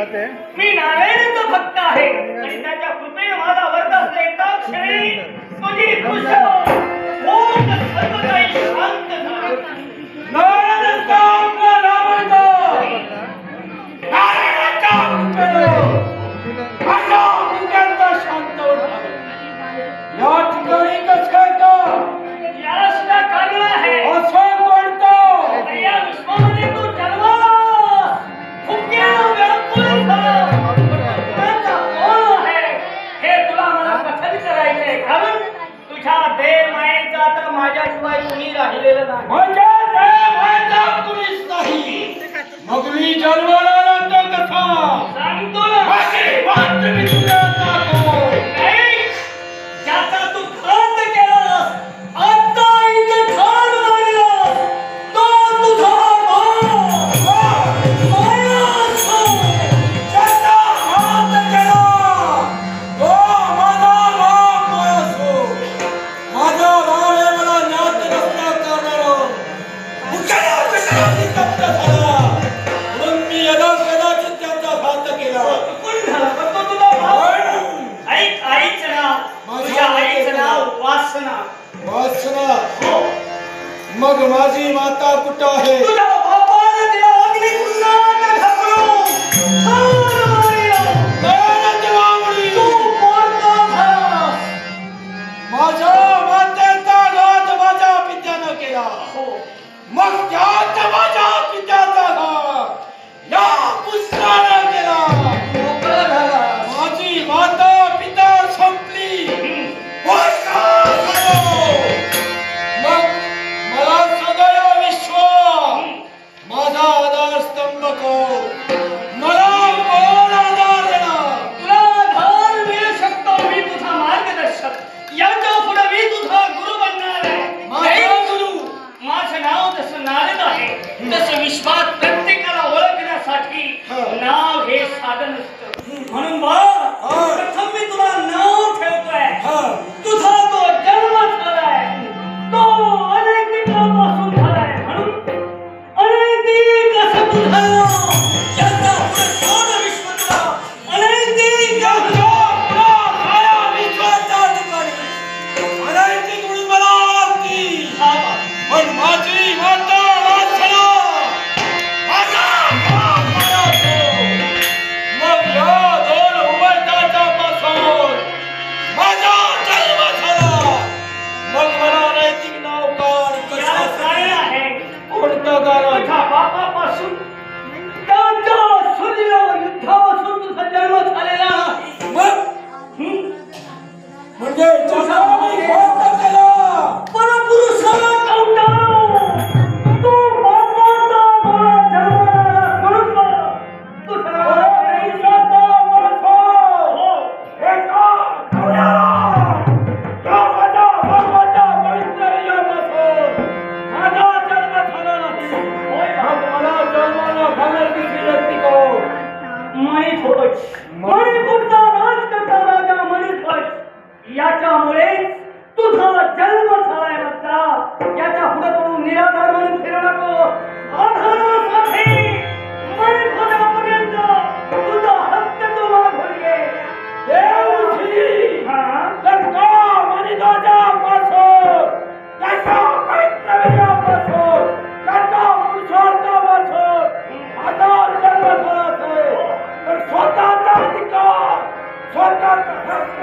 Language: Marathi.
मी नारायणाचा भक्त आहे आणि त्याच्या कृपेने माझा वर्ग असले एका क्षणी तुझी खुश होत सर्व काही शांत झाले. नारायणाचा आपला रामायचा नारायणाचा माझ्या मुखांचा शांत होता. या ठिकाणी कसं का याला सुद्धा कारण आहे. असं कोणतं या विश्वामध्ये तू जन्मास फुग्यानं व्याकुळ झाला. तुझा कोण आहे हे तुला मला कथन करायचंय. कारण तुझ्या देह मायेचा तर माझ्याशिवाय कुणी राहिलेलं नाही. माझ्या देह मायेचा कुणीच नाही. मग मी जन्माला नंतर कसा सांगतो ना. माझी वाट मी तुला दाखवू. नाही, ज्याचा तू घात केलास, आता इथं ठाण मारलास, तो तुझा मायाच आहे. ज्याचा हात केला तो माझा बाप असो. माझा राम हे मला ज्ञात नसल्या कारणानं मुख्याला कशाने तप्त झाला म्हणून मी कदाचित त्याचा घात केला. कोण झाला? पण तो तुझा भाऊ. ऐक, आईचं नाव, तुझ्या आईचं नाव वासना. वासना हो, मग माझी माता कुठं आहे? तुझ्या बापानं तिला अग्निकुंडात ढकलून ठाण मारलं. तू पोरका झालास. माझ्या मातेचा घात माझ्या पित्यानं केला. हो, मग त्यात माझ्या पित्याचा घात या पुत्रानं केला. मोकळा झाला. माझी माता पिता संपली. मग मला सगळं विश्व माझा आधारस्तंभ कोण? मला कोण आधार देणार? तुला आधार मिळू शकतो. मी तुझा मार्गदर्शक. याच्या पुढे मी तुझा गुरु बनणार आहे. माझा गुरु माझं नाव जसं नारद आहे तसं विश्वात प्रत्येकाला ओळखण्यासाठी नाव हे साधन असतं. म्हणून बघ, प्रथम मी तुला नाव ठेवतोय. तुझा तो जन्म झालाय तो अनैतिकापासून झालाय. म्हणून अनैतिक असं तू झालं. याचा पुढे पूर्ण विश्व तुला अनैतिक पण माझी माता वासना माझा बाप असो. मग या दोन उभयताच्या पासून माझा जन्म झाला. मग मला नैतिक नाव काढ याला कसं? कारण आहे. कोणतं कारण? तुझ्या बापापासून त्याच्या सूर्य युद्धापासून तुझा जन्म झालेला नाही. मग हं? म्हणजे जन्माने कोणतं केलं? परपुरुषाला कवटाळू. तू बापाचा मला जन्माला म्हणून बघ. तुझं नाव आहे. परपुरुषाचा माथो. हो. एका कवड्याला या माझ्या बापाच्या पवित्रयापासून माझा जन्म झाला नाही. मग मला जन्माला घालवण्याची व्यक्ती कोण? मणिध्वज. मणिपूरचा राजकर्ता राजा मणिध्वज. याच्यामुळे तुझा जन्म झालाय. मात्र याच्या पुढे तू निराधार म्हणून फिरू नको. आधारासाठी मणिध्वजापर्यंत तुझा हक्क तू मागून घे. देवजी हा? तर का मणिध्वजापासून त्याच्या पवित्रयापासून त्याच्या पुरुषार्थापासून माझा जन्म झाला असेल तर स्वतःचा अधिकार स्वतःचा हक्क